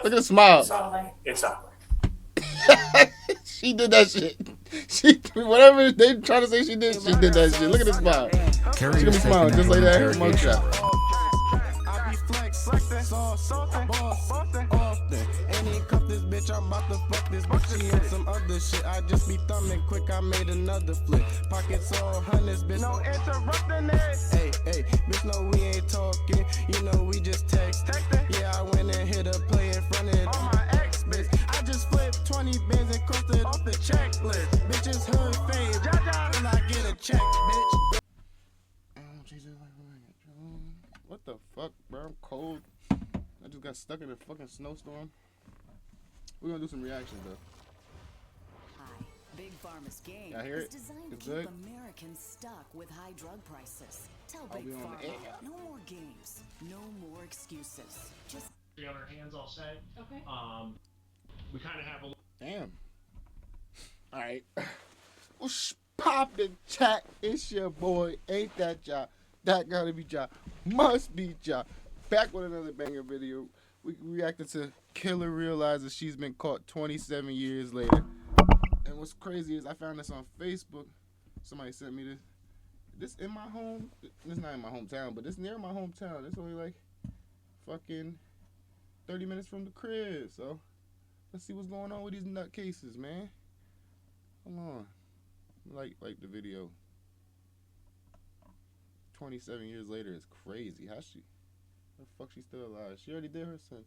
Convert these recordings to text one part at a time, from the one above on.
Look at the smile. It's ugly. She did that shit. She whatever they try to say she did that shit. Look at the smile. She gonna be smiling just like that. Mugshot. This bitch, I'm about to fuck this bitch. She and some other shit. I just be thumbing quick. I made another flip. Pockets all hundreds, bitch. No interrupting it. Hey, bitch, no, we ain't talking. You know, we just texting. Yeah, I went and hit a play in front of all my ex, bitch. I just flipped 20 bands and crossed it off the checklist. Bitches hood fave. And I get a check, bitch. What the fuck, bro? I'm cold. I just got stuck in a fucking snowstorm. We're gonna do some reactions though. Hi. Big Pharma's game I hear is it. designed It's to keep good. Americans stuck with high drug prices. Tell I'll Big be on the Pharma, air. no more games, no more excuses. Just On our hands, I'll say. Okay. We kind of have a. Damn. All right. What's poppin', chat? It's your boy. Ain't that Ja? That gotta be Ja. Must be Ja. Back with another banger video. We reacted to Killer realizes she's been caught 27 years later. And what's crazy is I found this on Facebook. Somebody sent me this. This in my home. This not in my hometown, but this near my hometown. It's only like fucking 30 minutes from the crib. So let's see what's going on with these nutcases, man. Hold on. Like the video. 27 years later is crazy. How the fuck she still alive? She already did her sentence.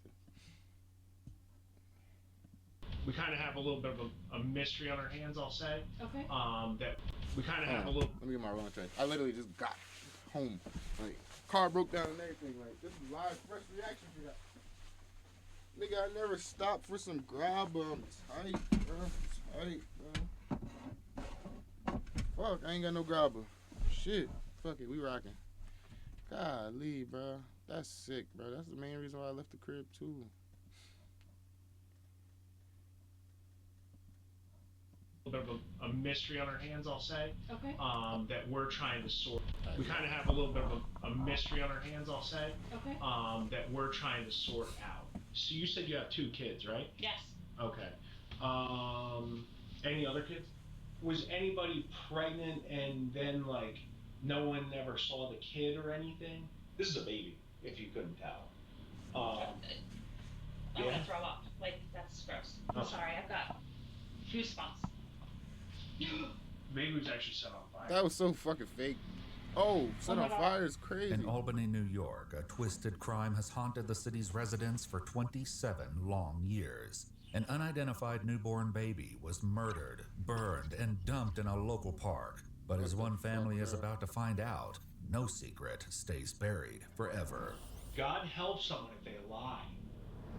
We kind of have a little bit of a mystery on our hands, I'll say. Okay. That we kind of have a little. Let me get my rolling train. I literally just got home. Like, car broke down and everything. Like, this is live, fresh reaction to that. Nigga, I never stopped for some grab. Tight, bro. Tight, bro. Fuck, I ain't got no grabber. Shit. Fuck it, we rocking. Golly, bro. That's sick, bro. That's the main reason why I left the crib, too. A little bit of a mystery on our hands, I'll say. Okay. That we're trying to sort. We kind of have a little bit of a mystery on our hands, I'll say. Okay. That we're trying to sort out. So you said you have 2 kids, right? Yes. Okay. Any other kids? Was anybody pregnant and then like no one ever saw the kid or anything? This is a baby, if you couldn't tell. I'm Yeah. gonna throw up. Like, that's gross. I'm Okay. sorry, I've got goosebumps. Baby was actually set on fire. That was so fucking fake. Oh, set my on God. fire is crazy. In Albany, New York, a twisted crime has haunted the city's residents for 27 long years. An unidentified newborn baby was murdered, burned, and dumped in a local park. But as one family is about to find out, no secret stays buried forever. God help someone if they lie.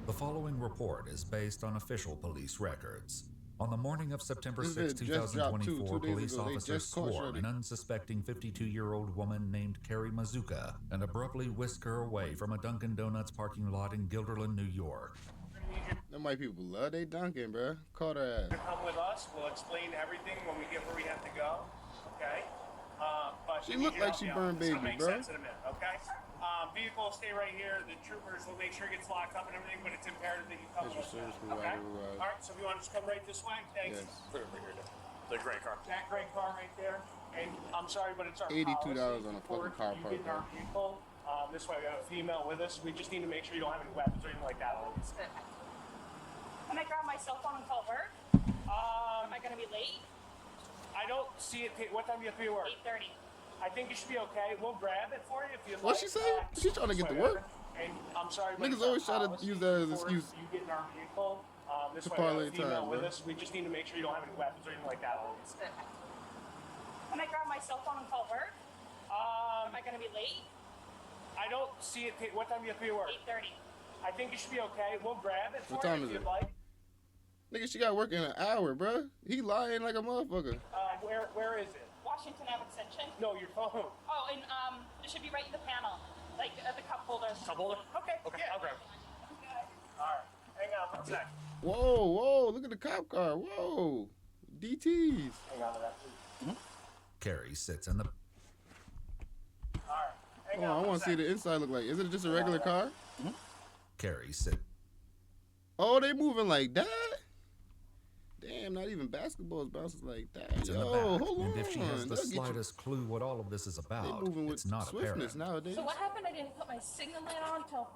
The following report is based on official police records. On the morning of September This 6, vid just dropped, too. 2024, 2 days police ago, they officers just caught swarmed Shorty. an unsuspecting 52-year-old woman named Carrie Mazuka and abruptly whisked her away from a Dunkin' Donuts parking lot in Guilderland, New York. Them white people love they Dunkin', bro. Caught her ass. Come with us. We'll explain everything when we get where we have to go. Okay. But She we looked need your like help she out. burned It's gonna baby, make bro. sense in a minute. Okay. Vehicle will stay right here. The troopers will make sure it gets locked up and everything, but it's imperative that you come That's with your us. service now, Okay. provider arrived. All right. So if you want to just come right this way, thanks. Yes. Put it over here. The gray car. That gray car right there. And I'm sorry, but it's our $82 policy on a for fucking car you park, get in our bro. vehicle. This way we have a female with us. We just need to make sure you don't have any weapons or anything like that on you. Can I grab my cell phone and call work? Am I gonna be late? I don't see it. What time do you have to be at work? 8:30. I think you should be okay. We'll grab it for you if you'd What'd like. she say? She's trying to get to work. And I'm sorry, but Niggas it's our always try to policy use that as an before excuse You get in our vehicle. This to way we have parlay a female time, with bro. us. We just need to make sure you don't have any weapons or anything like that on you. Can I grab my cell phone and call work? Am I gonna be late? I don't see it. What time do you have to be at work? 8:30. I think you should be okay. We'll grab it for What time you is if it? you'd like. Nigga, she got work in an hour, bro. He lying like a motherfucker. Where is it? Washington Ave Extension. No, your phone. Oh, and it should be right in the panel, like the cup holders. Cup holder? Okay. Okay. Yeah. I'll grab it. All right. Hang on for a sec. Whoa, whoa, look at the cop car. Whoa. DTs. Hang on to that, please. Carrie sits in the All right. Hang Hold on, I for a want to see sec. the inside look like. Is it just a regular car? Carrie sit. Oh, they moving like that? Damn, not even basketballs bounces like that. It's in the Yo, back, hold on. and if she has the They'll get you. slightest clue what all of this is They about, moving with it's not swiftness apparent. nowadays. So what happened? I didn't put my signal light on till.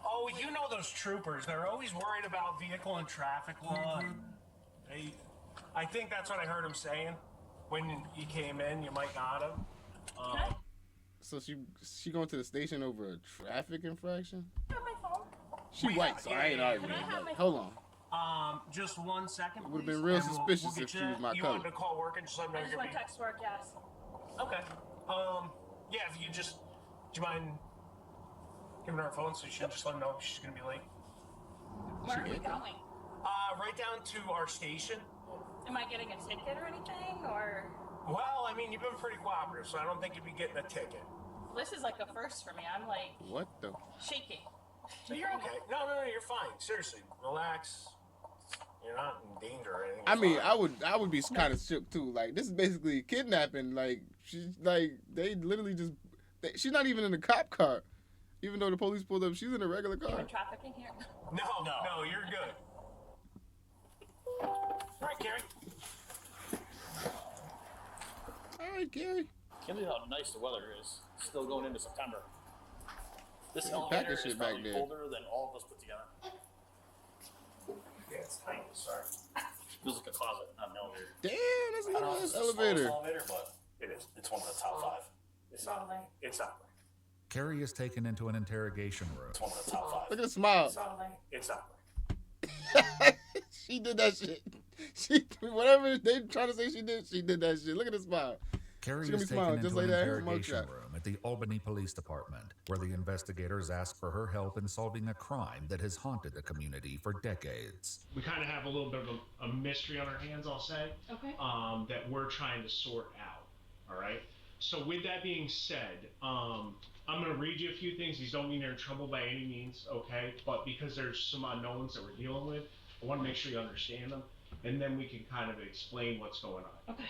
Oh, you know those troopers. They're always worried about vehicle and traffic law. I think that's what I heard him saying. When you came in, you might not have. So she going to the station over a traffic infraction? I have my phone. She white, so I ain't arguing. Can I have But my hold on. Just 1 second. It would've please, been real and suspicious get if she was my you color. wanted to call work and just let me know I just you're want gonna text work, yes. be. Okay. Yeah, if you just, do you mind giving her a phone so she can just let her know she's gonna be late? Where are we get that? going? Right down to our station. Am I getting a ticket or anything? Or Well, I mean, you've been pretty cooperative, so I don't think you'd be getting a ticket. this is like a first for me. I'm like What the? shaking. So you're okay. No, you're fine. Seriously, relax. You're not in danger or anything. I It's mean, fine. I would be kind of shook too. Like, this is basically kidnapping. Like, she's like, they literally just, she's not even in a cop car. Even though the police pulled up, she's in a regular car. Human trafficking here. No, you're good. All right, Gary. All right, Gary. Can't believe how nice the weather is. Still going into September. This Yeah, elevator package is shit back probably there. colder than all of us put together. Yeah, it's tiny. Sorry. Feels like a closet, not an elevator. Damn, that's a I don't know little if ass it's the smallest elevator. elevator, but it is. It's one of the top 5. It's not. Totally. It's not. Carrie is taken into an interrogation room. It's one of the top 5. Look at the smile. Totally. It's not. She did that shit. She, whatever they trying to say she did that shit. Look at the smile. Carrie She's gonna is be taken smiling into just an like that. interrogation Mugshot. room at the Albany Police Department, where the investigators ask for her help in solving a crime that has haunted the community for decades. We kind of have a little bit of a mystery on our hands, I'll say, Okay. that we're trying to sort out. All right. So with that being said, I'm going to read you a few things. These don't mean you're in trouble by any means, okay? But because there's some unknowns that we're dealing with, I want to make sure you understand them, and then we can kind of explain what's going on. Okay.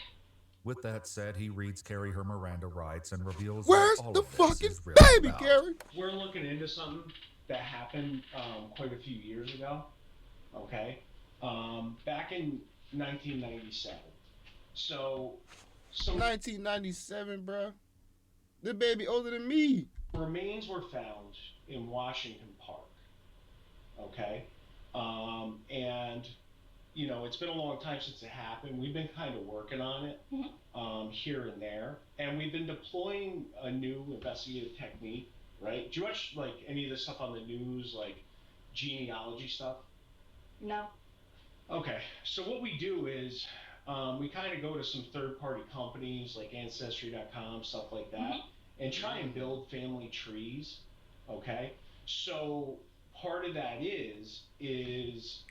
With that said, he reads Carrie her Miranda rights and reveals Where's what all the of this fucking is really baby, about. Carrie? We're looking into something that happened quite a few years ago, okay? Back in 1997. So, some 1997, bro. This baby older than me. remains were found in Washington Park, okay? And, you know, it's been a long time since it happened. We've been kind of working on it here and there. And we've been deploying a new investigative technique, right? Do you watch, like, any of this stuff on the news, like genealogy stuff? No. Okay, so what we do is we kind of go to some third-party companies like Ancestry.com, stuff like that, and try and build family trees, okay? So part of that is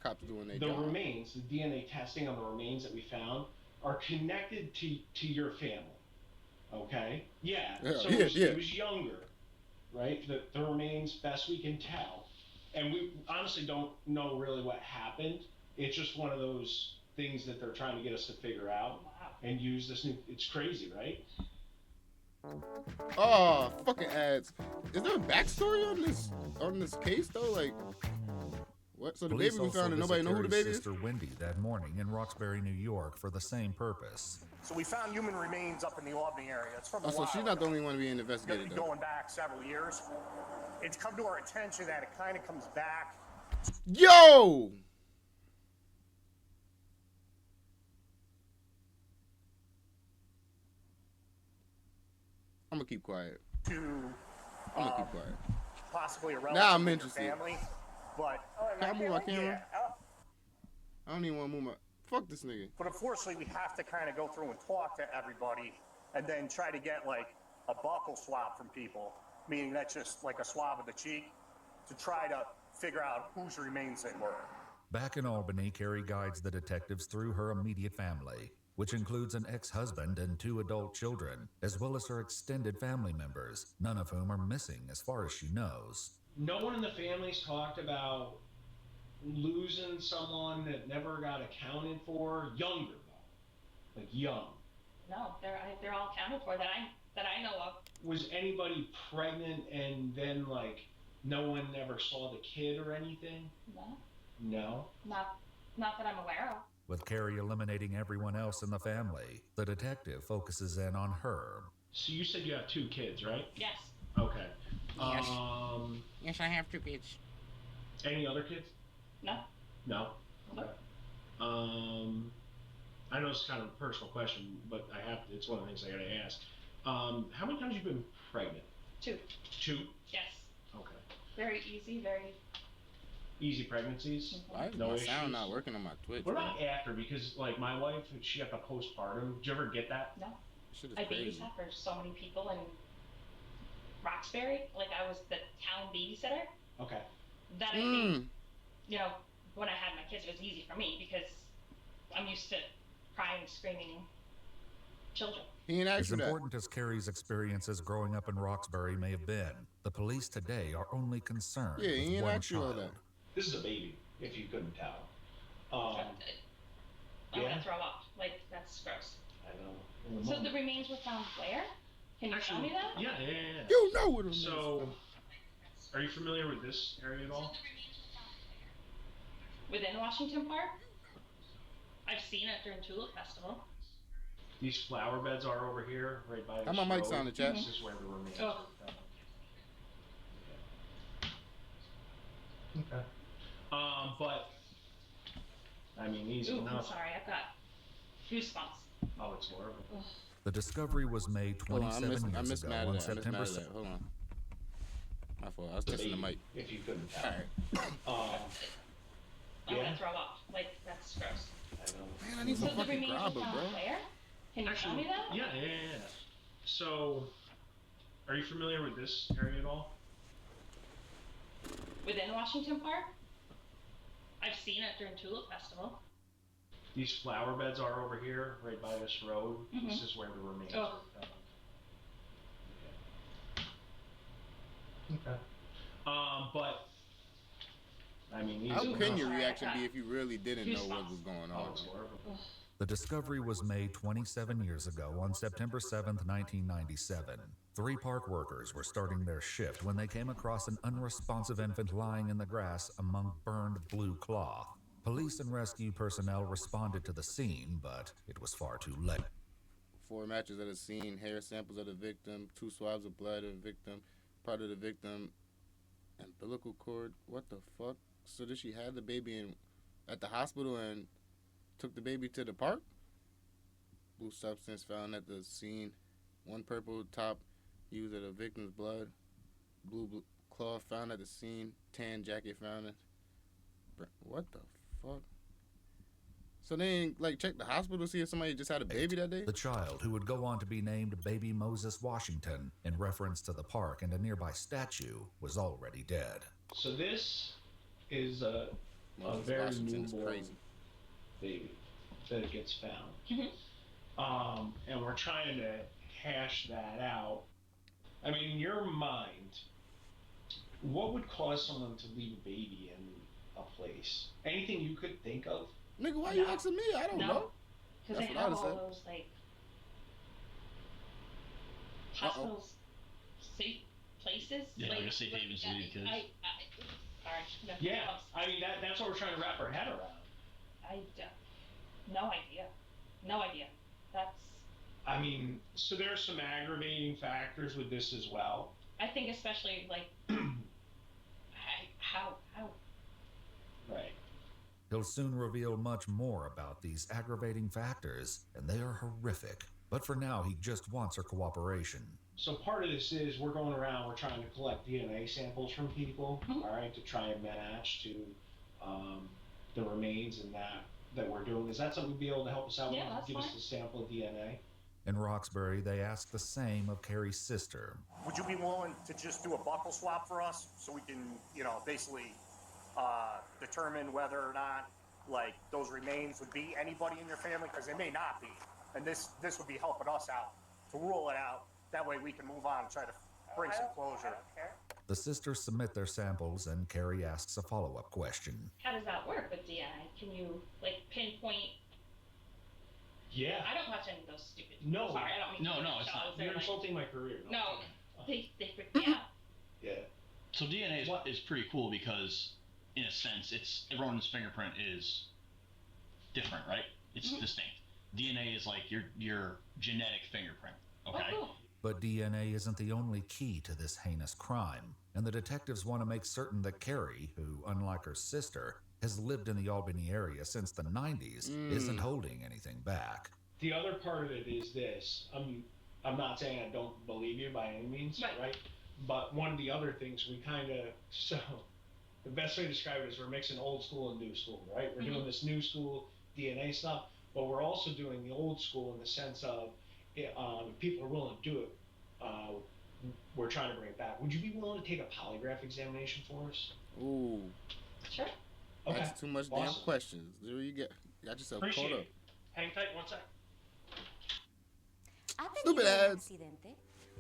Cops doing their the job. remains, the DNA testing on the remains that we found are connected to your family, okay? Yeah, Yeah, so yeah, it was younger, right? The remains, best we can tell. And we honestly don't know really what happened. It's just one of those things that they're trying to get us to figure out and use this new. It's crazy, right? Oh, fucking ads. Is there a backstory on this case though? Like, what? So the Police baby we also found and visit nobody know who the Carrie's baby is? sister Wendy that morning in Roxbury, New York, for the same purpose. So we found human remains up in the Albany area. It's from a Oh, so while she's not the ago. only one being It's investigated been though. going back several years. It's come to our attention that it kind of comes back. Yo! I'm gonna keep quiet. To I'm gonna keep quiet. possibly a relative Now I'm in your interested. family, but Can I move my camera? yeah. I don't even want to move my. Fuck this nigga. But unfortunately, we have to kind of go through and talk to everybody, and then try to get like a buccal swab from people, meaning that's just like a swab of the cheek, to try to figure out whose remains they were. Back in Albany, Carrie guides the detectives through her immediate family, which includes an ex-husband and 2 adult children, as well as her extended family members, none of whom are missing as far as she knows. No one in the family's talked about losing someone that never got accounted for. Younger though, like young. No, they're all accounted for that I know of. Was anybody pregnant and then like no one ever saw the kid or anything? No. No. Not that I'm aware of. With Carrie eliminating everyone else in the family, the detective focuses in on her. So you said you have 2 kids, right? Yes. Okay. Yes. Yes, I have 2 kids. Any other kids? No. No. No. Okay. I know it's kind of a personal question, but I have to, it's one of the things I gotta ask. How many times have you been pregnant? 2. 2? Yes. Okay. Very easy, very. Easy pregnancies? Why is No my issues? sound not working on my Twitch? What bro? about after? Because like my wife, she got the postpartum. Did you ever get that? No. Shit is I crazy. babysat for so many people in Roxbury. Like, I was the town babysitter. Okay. That I think, you know, when I had my kids, it was easy for me because I'm used to crying, screaming children. He ain't As asked you that. important as Carrie's experiences growing up in Roxbury may have been, the police today are only concerned Yeah, he with ain't one asked you all child. that. This is a baby, if you couldn't tell. I'm Yeah. gonna throw up. Like, that's gross. I know. So the remains were found where? Can you tell me that? Yeah. You know what it is. So, are you familiar with this area at all? Within Washington Park? I've seen it during Tulip Festival. These flower beds are over here, right by How this my mic road. sound in chat? This is where the remains Oh. are found. Okay. But I mean, easy Ooh, I'm enough. sorry. I've got goosebumps. Oh, it's horrible. The discovery was made Hold on, 27 I years missed ago mad on at that. I missed September mad at 7th. that. Hold on. My fault. I was The testing the baby, mic. if you couldn't tell. Alright. I'm Yeah. gonna throw up. Like, that's gross. I know. Man, I need So some the fucking remains grabber, were found bro. where? Can you tell me that? Yeah. So, are you familiar with this area at all? Within Washington Park? I've seen it during Tulip Festival. These flower beds are over here, right by this road. Mhm. This is where the remains Oh. are found. Okay. But I mean, How easy can enough. your Sorry, reaction I be got if you really didn't know what was going Oh, on? it's horrible. The discovery was made 27 years ago on September 7th, 1997. 3 park workers were starting their shift when they came across an unresponsive infant lying in the grass among burned blue cloth. Police and rescue personnel responded to the scene, but it was far too late. 4 matches at the scene, hair samples of the victim, 2 swabs of blood of the victim, part of the victim, umbilical cord. What the fuck? So did she have the baby at the hospital and took the baby to the park? Blue substance found at the scene. 1 purple top used of the victim's blood. Blue cloth found at the scene. Tan jacket found it. What the fuck? So they ain't like check the hospital to see if somebody just had a baby that day? The child, who would go on to be named Baby Moses Washington in reference to the park and a nearby statue, was already dead. So this is a Moses very Washington is newborn crazy. baby that gets found. And we're trying to hash that out. I mean, in your mind, what would cause someone to leave a baby in a place? Anything you could think of? Nigga, why you asking me? I don't know. Because That's they what have I'd all say. those, like, hospitals, safe places. Yeah, like a safe like, haven to leave kids. sorry. No, Yeah, I mean, that's what we're trying to wrap our head around. No idea. No idea. That's. I mean, so there are some aggravating factors with this as well. I think especially, like, how? Right. He'll soon reveal much more about these aggravating factors, and they are horrific. But for now, he just wants her cooperation. So part of this is we're going around, we're trying to collect DNA samples from people, all right, to try and match to the remains and that we're doing. Is that something you'd be able to help us out Yeah, with? that's Give us fine. a sample of DNA? In Roxbury, they ask the same of Carrie's sister. Would you be willing to just do a buckle swap for us so we can, basically determine whether or not, like, those remains would be anybody in your family? Because they may not be. And this would be helping us out to rule it out. That way we can move on and try to bring some closure. The sisters submit their samples, and Carrie asks a follow-up question. How does that work with DNA? Can you, like, pinpoint? Yeah. I don't watch any of those stupid. No. Sorry, I don't mean No, to no, it's shows. not. They're You're like, insulting my career. no, they freak me out. Yeah. So DNA What? is pretty cool because in a sense, everyone's fingerprint is different, right? It's distinct. DNA is like your genetic fingerprint. Okay. Oh, cool. But DNA isn't the only key to this heinous crime, and the detectives want to make certain that Carrie, who, unlike her sister, has lived in the Albany area since the 90s, isn't holding anything back. The other part of it is this. I'm not saying I don't believe you by any means, right? But one of the other things we kind of, so the best way to describe it is we're mixing old school and new school, right? We're doing this new school DNA stuff, but we're also doing the old school in the sense of if people are willing to do it, we're trying to bring it back. Would you be willing to take a polygraph examination for us? Ooh. Sure. Okay. That's too much damn questions. There you got yourself Appreciate caught up. it. Hang tight 1 sec. Stupid ads.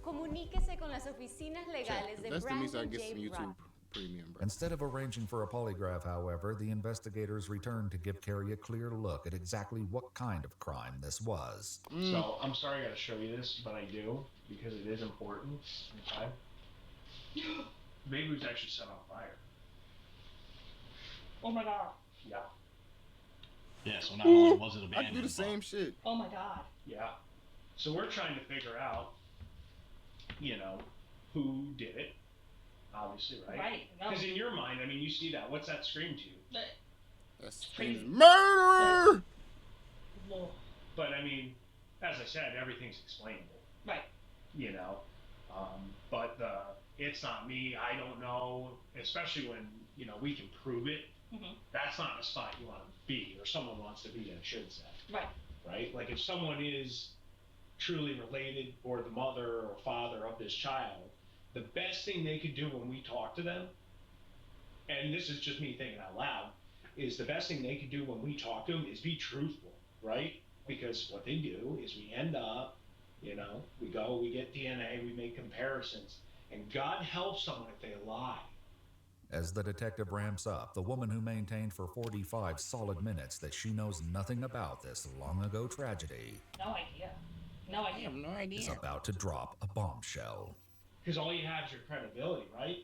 Comuníquese con las oficinas legales de That's the means I Brandon get J. some YouTube Rock. Premium, bro. Instead of arranging for a polygraph, however, the investigators returned to give Carrie a clear look at exactly what kind of crime this was. So I'm sorry I gotta show you this, but I do because it is important. Okay. Baby was actually set on fire. Oh my god. Yeah. Yeah, so not only was it I abandoned, can do the same shit. Oh my god. Yeah. So we're trying to figure out, who did it. Obviously, right? Right. No. Because in your mind, I mean, you see that. What's that scream to you? That's Crazy. murder. But I mean, as I said, everything's explainable. Right. But it's not me. I don't know. Especially when we can prove it. That's not a spot you want to be, or someone wants to be in, I should say. Right. Right? Like if someone is truly related, or the mother or father of this child, the best thing they could do when we talk to them, and this is just me thinking out loud, is the best thing they could do when we talk to them is be truthful, right? Because what they do is we end up, we go, we get DNA, we make comparisons, and God helps someone if they lie. As the detective ramps up, the woman who maintained for 45 solid minutes that she knows nothing about this long-ago tragedy No idea. No idea. I have no idea. is about to drop a bombshell. Because all you have is your credibility, right?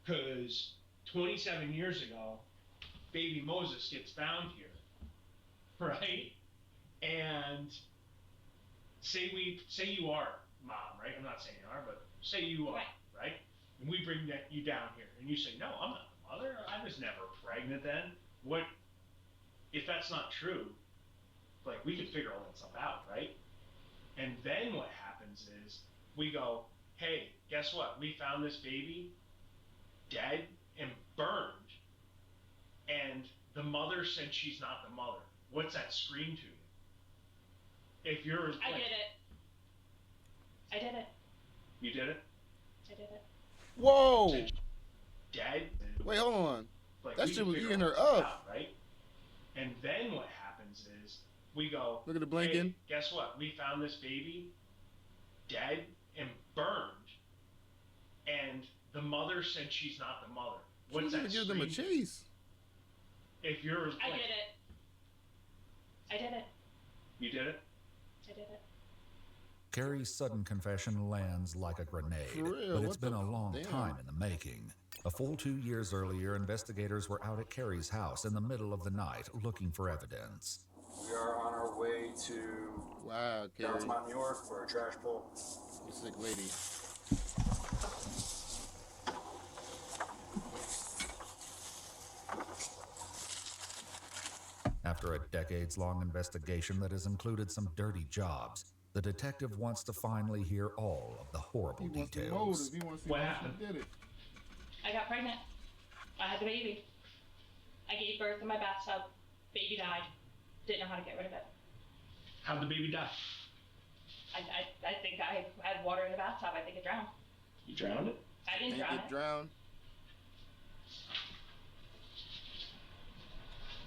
Because 27 years ago, baby Moses gets found here, right? And say you are mom, right? I'm not saying you are, but say you are, right? And we bring you down here, and you say, no, I'm not the mother. I was never pregnant then. What if that's not true? Like, we could figure all that stuff out, right? And then what happens is we go, hey, guess what? We found this baby dead and burned, and the mother said she's not the mother. What's that scream to you? If you're I did it. I did it. You did it? I did it. Whoa. Dead? Wait, hold on. Like, That we shit can was figure eating all her this stuff up. out, right? And then what happens is we go, Look at the blinking. hey, guess what? We found this baby dead and burned, and the mother said she's not the mother. What's that Give them a scream? chase. If you're I did it. I did it. You did it? I did it. Carrie's sudden confession lands like a grenade, For real, but it's what been the- a long damn. time in the making. A full 2 years earlier, investigators were out at Carrie's house in the middle of the night looking for evidence. We are on our way to Wow, Carrie. downtown New York for a trash pull. Sick lady. After a decades-long investigation that has included some dirty jobs, the detective wants to finally hear all of the horrible He wants the details. motive. He wants to see What how happened? she did it. I got pregnant. I had the baby. I gave birth in my bathtub. Baby died. Didn't know how to get rid of it. How'd the baby die? I think I had water in the bathtub. I think it drowned. You drowned it? I didn't Ain't drown get it. drowned.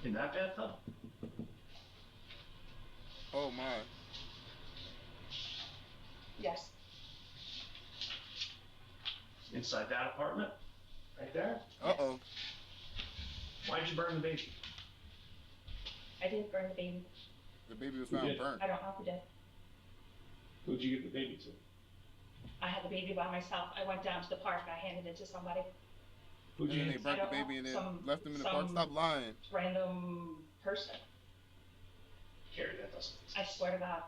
In that bathtub? Oh my. Yes. Inside that apartment? Right there? Uh-oh. Why'd you burn the baby? I didn't burn the baby. The baby was Who found did? burnt. I don't know who did. Who'd you give the baby to? I had the baby by myself. I went down to the park. I handed it to somebody. Who'd And you then they hit? burnt I the don't baby know. and then Some- left him in the park. some- Stop lying. Random person. Carrie, that doesn't. I swear to God.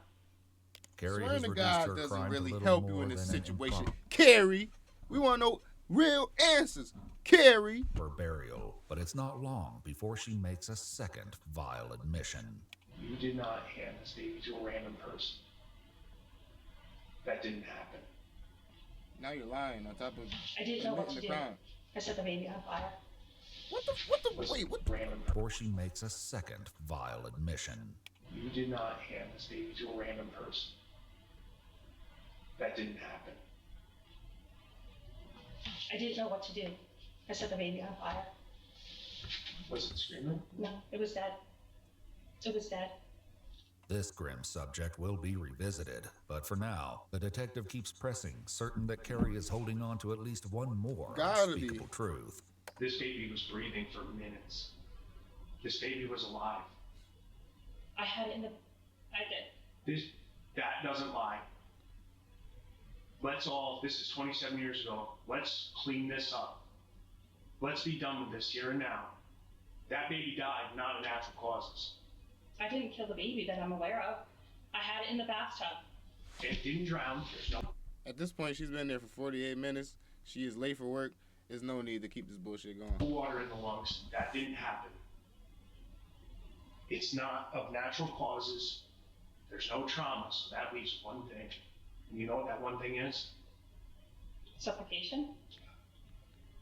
Carrie Swearing has to reduced God her doesn't crime to really little help you more in this than an situation. impromptu Carrie, we want to know real answers. Carrie. for burial, but it's not long before she makes a second vile admission. You did not hand this baby to a random person. That didn't happen. Now you're lying on top of I didn't know what admitting to the do. crime. I set the baby on fire. Wait, what? Random. Before she makes a second vile admission. You did not hand this baby to a random person. That didn't happen. I didn't know what to do. I set the baby on fire. Was it screaming? No, it was dead. It was dead. This grim subject will be revisited, but for now, the detective keeps pressing, certain that Carrie is holding on to at least one more Gotta be. unspeakable truth. This baby was breathing for minutes. This baby was alive. I had it in the. I did. That doesn't lie. This is 27 years ago. Let's clean this up. Let's be done with this here and now. That baby died, not of natural causes. I didn't kill the baby that I'm aware of. I had it in the bathtub. It didn't drown. There's no. At this point, she's been there for 48 minutes. She is late for work. There's no need to keep this bullshit going. Water in the lungs. That didn't happen. It's not of natural causes. There's no trauma, so that leaves one thing. And you know what that one thing is? Suffocation?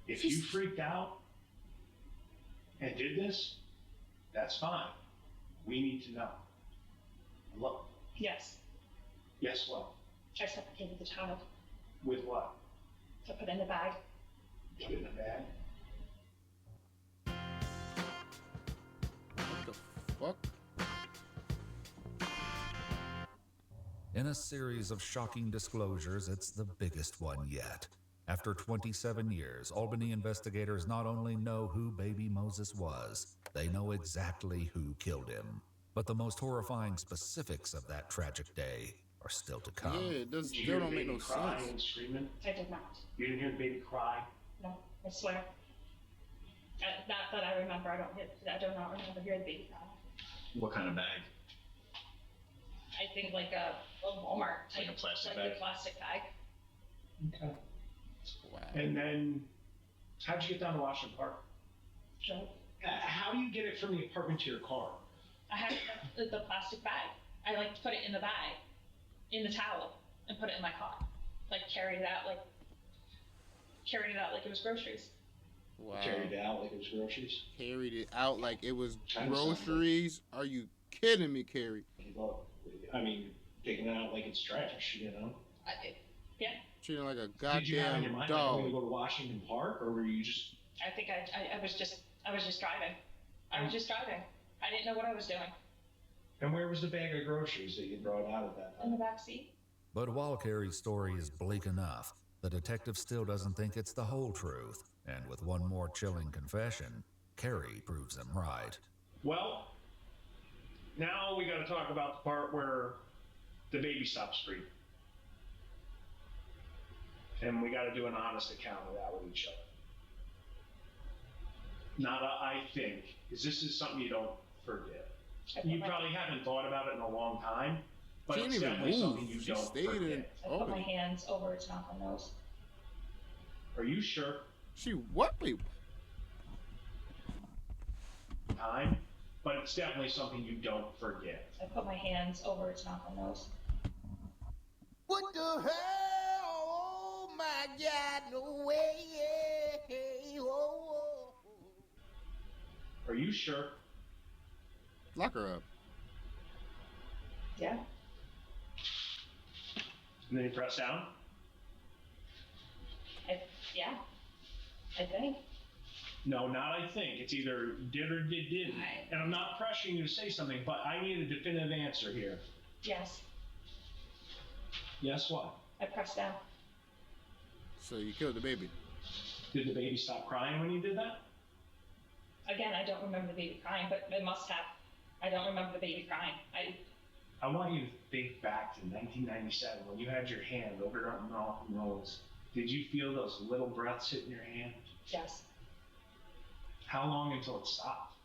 If you freaked out and did this, that's fine. We need to know. Look. Yes. Guess what? I suffocated the child. With what? I put it in the bag. Put it in a bag. What the fuck? In a series of shocking disclosures, it's the biggest one yet. After 27 years, Albany investigators not only know who baby Moses was, they know exactly who killed him. But the most horrifying specifics of that tragic day are still to come. Yeah, it does. Did you Still hear don't the make baby no cry sense. and screaming? I did not. You didn't hear the baby cry? No, I swear. Not that I remember. I do not remember hearing the baby cry. What kind of bag? I think like a Walmart type, Like a plastic like bag? a plastic bag. Okay. Wow. And then, how'd you get down to Washington Park? So How do you get it from the apartment to your car? I had the plastic bag. I like put it in the bag, in the towel, and put it in my car. Like carried it out like it was groceries. Wow. Carried it out like it was groceries? Carried it out like it was Kind of groceries. Are you kidding me, Carrie? Well, I mean, taking it out like it's trash, you know? Yeah. Treating like a Did you have in your goddamn mind like, I'm dog. gonna go to Washington Park, or were you just... I think I was just driving. I was just driving. I didn't know what I was doing. And where was the bag of groceries that you brought out at that In time? the back seat. But while Carrie's story is bleak enough, the detective still doesn't think it's the whole truth. And with one more chilling confession, Carrie proves him right. Well, now we gotta talk about the part where the baby stopped screaming. And we gotta do an honest account of that with each other. Not a I think, because this is something you don't forget. You probably haven't thought about it in a long time, but She it's didn't even definitely something move. you She don't stayed in. forget. I put my Oh, hands over its mouth and nose. Are you sure? she what? Wait, Time, but it's definitely something you don't forget. I put my hands over its mouth and nose. What the hell? Oh my God, no way. Oh. Are you sure? lock her up. Yeah. And then you press down? Yeah. I think. No, not I think. It's either did or didn't. And I'm not pressuring you to say something, but I need a definitive answer here. Yes. Yes, what? I pressed down. So you killed the baby. Did the baby stop crying when you did that? Again, I don't remember the baby crying, but it must have. I don't remember the baby crying. I want you to think back to 1997 when you had your hand over your mouth and nose. Did you feel those little breaths hitting your hand? Yes. How long until it stopped?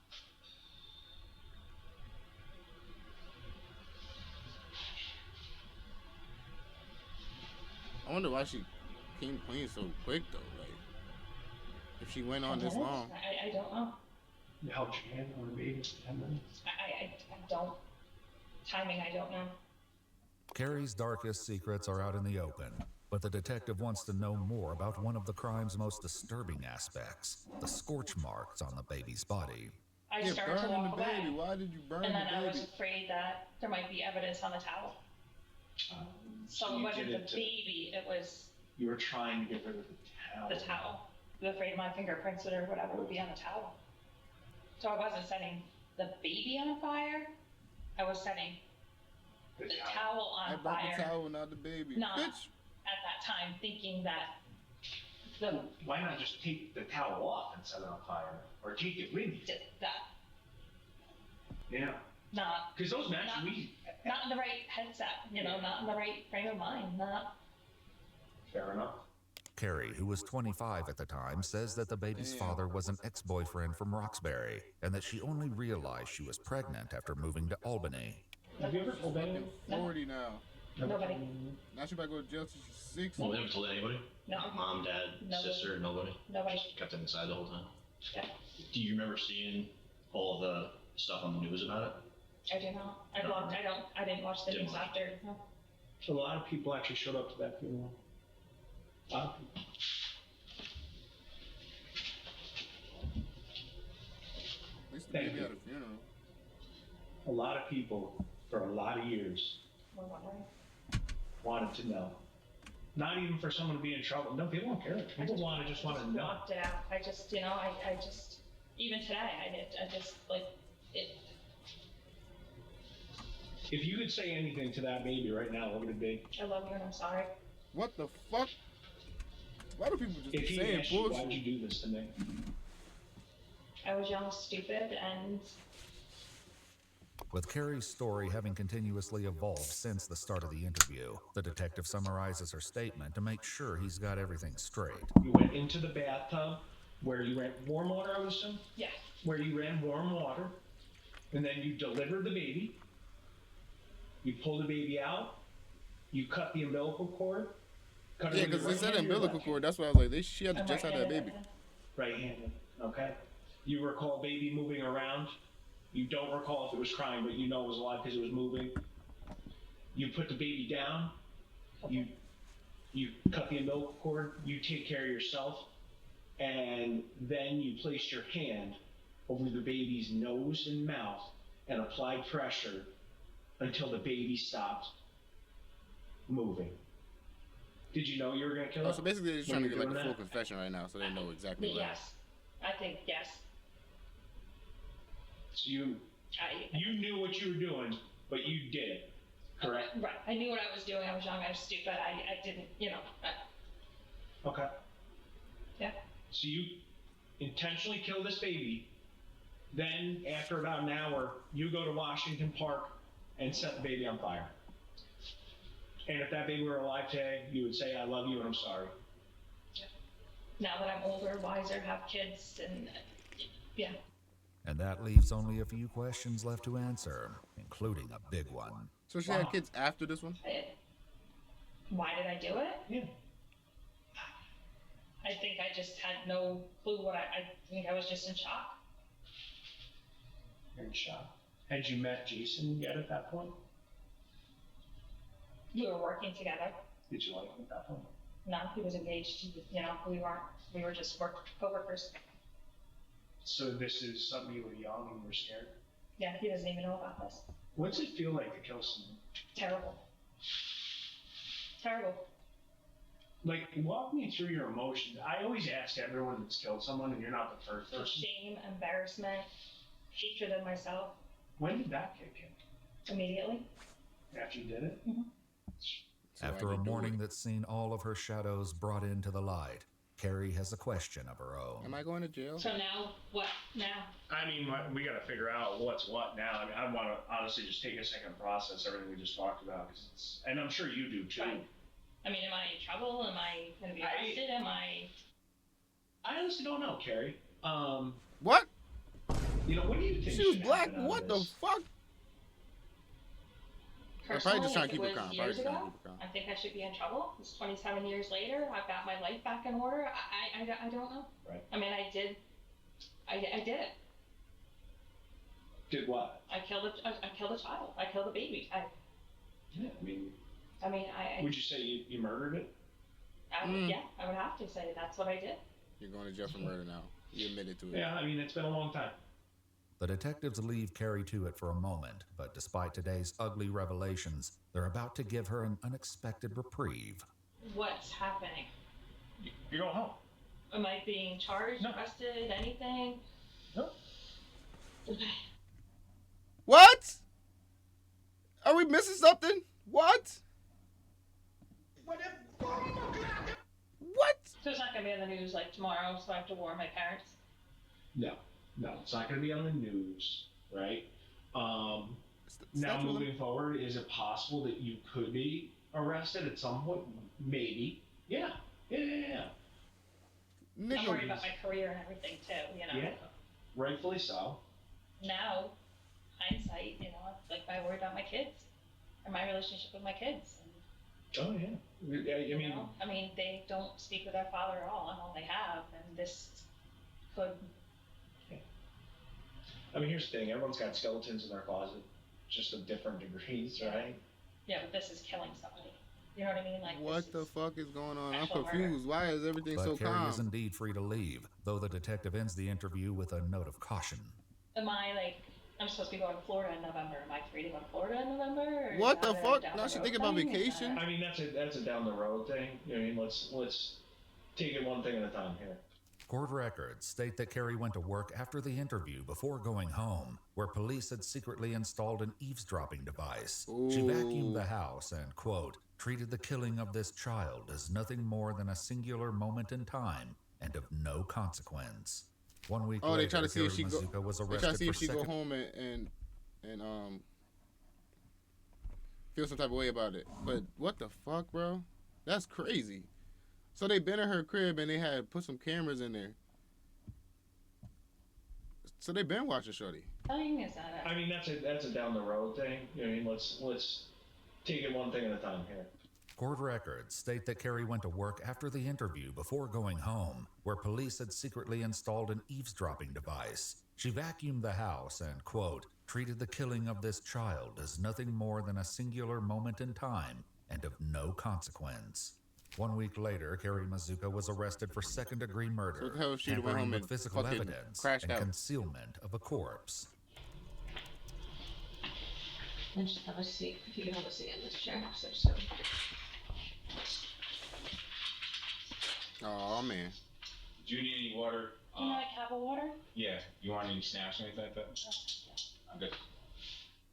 I wonder why she came clean so quick though. Like, if she went on this long. I don't know. You held your hand on the baby for 10 minutes. I don't. Timing, I don't know. Carrie's darkest secrets are out in the open, but the detective wants to know more about one of the crime's most disturbing aspects, the scorch marks on the baby's body. I started to walk the baby. away. Why did you burn And the then baby? I was afraid that there might be evidence on the towel. So it you wasn't did the it to- baby, it was You were trying to get rid of the towel. the towel. I was afraid my fingerprints or whatever would be on the towel. So I wasn't setting the baby on fire, I was setting the towel I on brought fire. the towel, not the baby. Not Bitch. at that time thinking that the Why not just take the towel off and set it on fire? Or take it with you? that Yeah. not Because those matches, not in the right headset, you know, not in the right frame of mind, not Fair enough. Carrie, who was 25 at the time, says that the baby's father was an ex-boyfriend from Roxbury and that she only realized she was pregnant after moving to Albany. Have you ever told anyone? 40 now. nobody. Now she about to go to jail till she's 60. Well, they haven't told anybody? No. Mom, dad, Nobody. sister, nobody? Nobody. Kept it inside the whole time? Yeah. Do you remember seeing all the stuff on the news about it? I do not. I didn't watch the Didn't news watch. after. No. So a lot of people actually showed up to that funeral. A lot of people. At least the Thank baby you. had a funeral. A lot of people for a lot of years We're wondering. wanted to know. Not even for someone to be in trouble. No, people don't care. People just want to know. Blocked it out. I just, you know, I just, even today, I just, like, it. If you could say anything to that baby right now, what would it be? I love you and I'm sorry. What the fuck? Why do people just If be he saying asked you, bullshit? why'd you do this to me? I was young, stupid, and With Carrie's story having continuously evolved since the start of the interview, the detective summarizes her statement to make sure he's got everything straight. You went into the bathtub where you ran warm water, I would assume? yeah, Where you ran warm water, and then you delivered the baby. You pulled the baby out. You cut the umbilical cord. Cut it Yeah, with your because they right said hand or your umbilical left cord. That's why I was like, she had to I'm just have that right-handed. baby. Right-handed. Okay. You recall baby moving around. You don't recall if it was crying, but you know it was alive because it was moving. You put the baby down. You cut the umbilical cord. You take care of yourself, and then you placed your hand over the baby's nose and mouth and applied pressure until the baby stopped moving. Did you know you were gonna kill Oh, it? so basically they're just when trying to you get were like a doing full that? confession right now, so they know exactly what happened. yes, I think yes. So you knew what you were doing, but you did it, correct? Right. I knew what I was doing. I was young. I was stupid. I didn't, you know. Okay. Yeah. So you intentionally kill this baby, then after about an hour, you go to Washington Park and set the baby on fire. And if that baby were alive today, you would say, I love you and I'm sorry. Now that I'm older, wiser, have kids, and yeah. And that leaves only a few questions left to answer, including a big one. So she had kids after this one? Why did I do it? Yeah. I think I just had no clue what I think I was just in shock. You're in shock. Had you met Jason yet at that point? We were working together. Did you like him at that point? No, he was engaged. You know, we weren't. We were just co-workers. So this is something you were young and you were scared? Yeah, he doesn't even know about this. What's it feel like to kill someone? Terrible. Terrible. Like, walk me through your emotions. I always ask everyone that's killed someone, and you're not the first person. Shame, embarrassment, hatred of myself. When did that kick in? Immediately. After you did it? After a morning that's seen all of her shadows brought into the light, Carrie has a question of her own. Am I going to jail? So now, what now? I mean, we got to figure out what's what now. I mean, I want to honestly just take a second to process everything we just talked about, cause it's, and I'm sure you do too. Right. I mean, am I in trouble? Am I going to be arrested? Am I? I honestly don't know, Carrie. What? You know, what do you think? She was should black. happen out of What the this? fuck? They're probably just trying to Personally, keep if it it calm. was Probably years just trying to ago, keep it calm. I think I should be in trouble. It's 27 years later. I've got my life back in order. I don't know. Right. I mean, I did it. Did what? I killed a child. I killed a baby. Yeah, I mean, would you say you murdered it? Yeah, I would have to say that's what I did. You're going to jail for murder now. You admitted to it. Yeah, I mean, it's been a long time. The detectives leave Carrie to it for a moment, but despite today's ugly revelations, they're about to give her an unexpected reprieve. What's happening? You're going home. Am I being charged, No. arrested, anything? No. Okay. What? Are we missing something? What? What? So it's not gonna be on the news like tomorrow, so I have to warn my parents. No, it's not going to be on the news, right? Now moving forward, is it possible that you could be arrested at some point? Maybe. Yeah. I'm worried about my career and everything too, you know. Yeah, rightfully so. Now, hindsight, you know, like I worry about my kids and my relationship with my kids. Oh yeah. I mean, they don't speak with their father at all. I'm all they have, and this could. I mean, here's the thing: everyone's got skeletons in their closet, just of different degrees, right? Yeah, but this is killing somebody. You know what I mean? Like, What the fuck is going on? I'm actual murder. confused. Why is everything But so Carrie calm? is indeed free to leave, though the detective ends the interview with a note of caution. Am I like? I'm supposed to be going to Florida in November. Am I free to go to Florida in November? Or is What the that a fuck? down Now the she road thinking about thing? vacation? I mean, that's a down the road thing. I mean, let's take it one thing at a time here. Court records state that Carrie went to work after the interview before going home, where police had secretly installed an eavesdropping device. She vacuumed the house and, quote, treated the killing of this child as nothing more than a singular moment in time and of no consequence. 1 week later, They trying to see Carrie if she go. Mazuka was They arrested trying to see for if she go second. home and feel some type of way about it. But what the fuck, bro? That's crazy. So they been in her crib and they had put some cameras in there. So they been watching Shorty. Thing is that I mean, that's a down the road thing. I mean, let's take it one thing at a time here. Court records state that Carrie went to work after the interview before going home, where police had secretly installed an eavesdropping device. She vacuumed the house and, quote, treated the killing of this child as nothing more than a singular moment in time and of no consequence. 1 week later, Carrie Mazuka was arrested for second-degree murder, So what the hell if she'd went tampering home with and physical fucking evidence, crashed and out? concealment of a corpse. And just have a seat. If you can have a seat in this chair. So. Oh man. Do you need any water? Do you like apple water? Yeah. You want any snacks or anything like that? I'm good.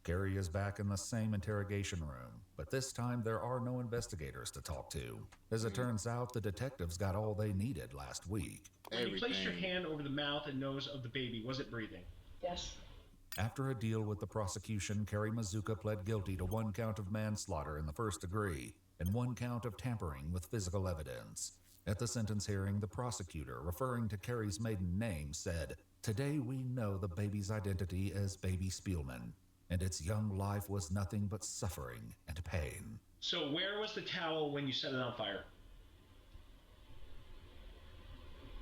Carrie is back in the same interrogation room, but this time there are no investigators to talk to. As it turns out, the detectives got all they needed last week. When you placed your hand over the mouth and nose of the baby, was it breathing? Yes. After a deal with the prosecution, Carrie Mazuka pled guilty to 1 count of manslaughter in the first degree and 1 count of tampering with physical evidence. At the sentence hearing, the prosecutor, referring to Carrie's maiden name, said, "Today we know the baby's identity as Baby Spielman, and its young life was nothing but suffering and pain." So where was the towel when you set it on fire?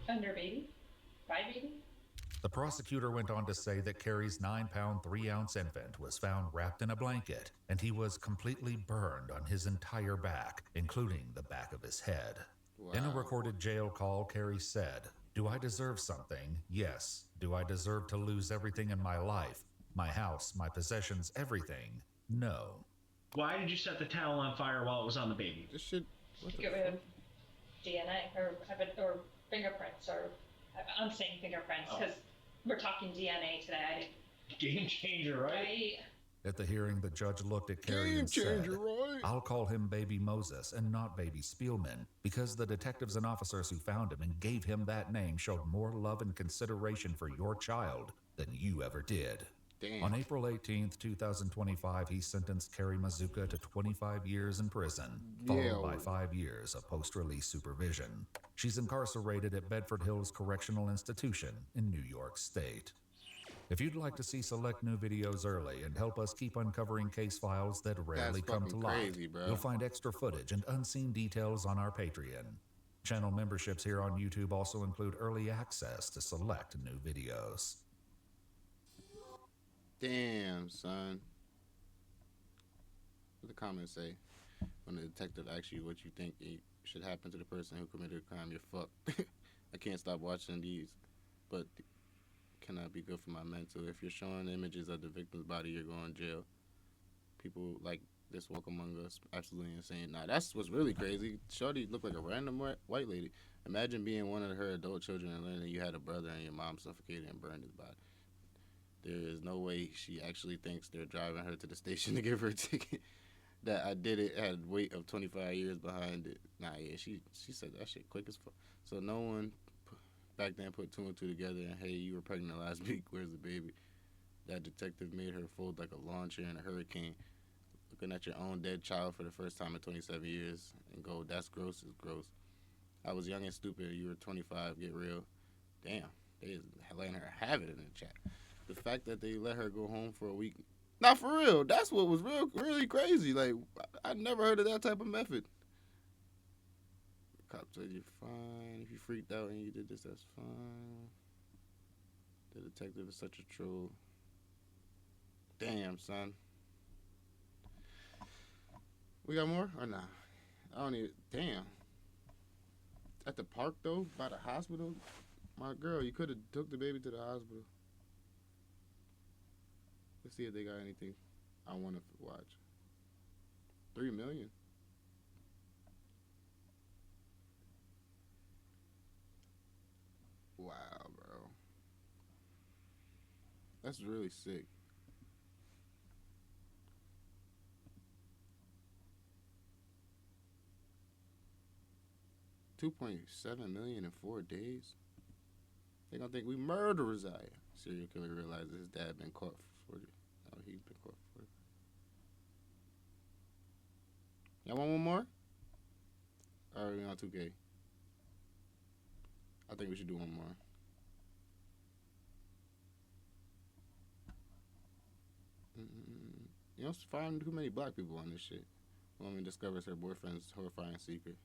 Under baby? By baby? The prosecutor went on to say that Carrie's 9-pound, 3-ounce infant was found wrapped in a blanket, and he was completely burned on his entire back, including the back of his head. Wow. In a recorded jail call, Carrie said, "Do I deserve something? Yes. Do I deserve to lose everything in my life? My house, my possessions, everything? No." Why did you set the towel on fire while it was on the baby? This shit. To get rid of DNA or fingerprints, or I'm saying fingerprints because we're talking DNA today. Game changer, right? At the hearing, the judge looked at Carrie and said, "I'll call him Baby Moses and not Baby Spielman, because the detectives and officers who found him and gave him that name showed more love and consideration for your child than you ever did." Damn. On April 18th, 2025, he sentenced Carrie Mazuka to 25 years in prison, followed by 5 years of post-release supervision. She's incarcerated at Bedford Hills Correctional Institution in New York State. If you'd like to see select new videos early and help us keep uncovering case files that rarely come to light, you'll find extra footage and unseen details on our Patreon. Channel memberships here on YouTube also include early access to select new videos. Damn, son. What the comments say? When the detective asks you what you think should happen to the person who committed a crime, you're fucked. I can't stop watching these, but cannot be good for my mental. If you're showing images of the victim's body, you're going to jail. People like this walk among us, absolutely insane. Nah, that's what's really crazy. Shorty looked like a random white lady. Imagine being one of her adult children and learning you had a brother and your mom suffocated and burned his body. There is no way she actually thinks they're driving her to the station to give her a ticket. That I did it had weight of 25 years behind it. Nah, yeah, she said that shit quick as fuck. So no one back then put 2 and 2 together and, hey, you were pregnant last week, where's the baby? That detective made her fold like a lawn chair in a hurricane. Looking at your own dead child for the first time in 27 years and go, that's gross, is gross. I was young and stupid, you were 25, get real. Damn, they is letting her have it in the chat. The fact that they let her go home for a week, not for real, that's what was really crazy. Like, I never heard of that type of method. The cop said you're fine. If you freaked out and you did this, that's fine. The detective is such a troll. Damn, son. We got more or nah? I don't even. Damn. At the park though, by the hospital. My girl, you could have took the baby to the hospital. Let's see if they got anything I want to watch. 3 million. Wow, bro. That's really sick. $2.7 million in 4 days. They gonna think we murderers out here. Serial killer realizes his dad been caught for 40. Oh, he's been caught for 40. Y'all want one more? Or are we on 2K? I think we should do one more. You don't find too many black people on this shit. Woman discovers her boyfriend's horrifying secret.